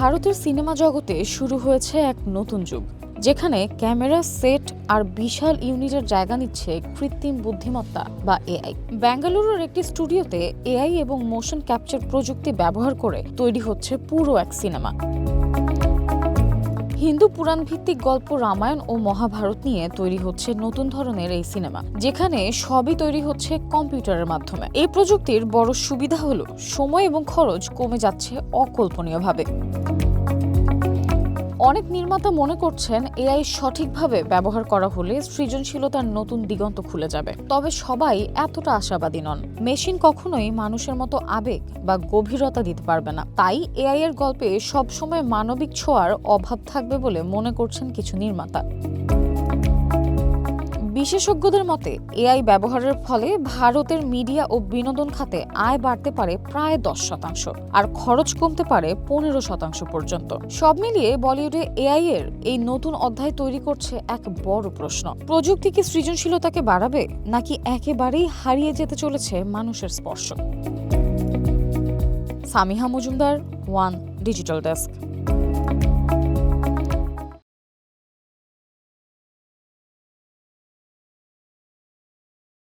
ভারতের সিনেমা জগতে শুরু হয়েছে এক নতুন যুগ, যেখানে ক্যামেরা, সেট আর বিশাল ইউনিটের জায়গা নিচ্ছে কৃত্রিম বুদ্ধিমত্তা বা এআই। বেঙ্গালুরুর একটি স্টুডিওতে এআই এবং মোশন ক্যাপচার প্রযুক্তি ব্যবহার করে তৈরি হচ্ছে পুরো এক সিনেমা। হিন্দু পুরাণ ভিত্তিক গল্প রামায়ণ ও মহাভারত নিয়ে তৈরি হচ্ছে নতুন ধরনের এই সিনেমা, যেখানে সবই তৈরি হচ্ছে কম্পিউটারের মাধ্যমে। এই প্রযুক্তির বড় সুবিধা হলো সময় এবং খরচ কমে যাচ্ছে অকল্পনীয়ভাবে। অনেক নির্মাতা মনে করছেন এআই সঠিকভাবে ব্যবহার করা হলে সৃজনশীলতার নতুন দিগন্ত খুলে যাবে। তবে সবাই এতটা আশাবাদী নন। মেশিন কখনোই মানুষের মতো আবেগ বা গভীরতা দিতে পারবে না। তাই এআই এর গল্পে সবসময় মানবিক ছোঁয়ার অভাব থাকবে বলে মনে করছেন কিছু নির্মাতা। বিশেষজ্ঞদের মতে এআই ব্যবহারের ফলে ভারতের মিডিয়া ও বিনোদন খাতে আয় বাড়তে পারে প্রায় 10%, আর খরচ কমতে পারে 15% পর্যন্ত। সব মিলিয়ে বলিউডে এআই এর এই নতুন অধ্যায় তৈরি করছে এক বড় প্রশ্ন। প্রযুক্তি কি সৃজনশীলতাকে বাড়াবে, নাকি একেবারেই হারিয়ে যেতে চলেছে মানুষের স্পর্শ? Samiha Majumdar, one digital desk.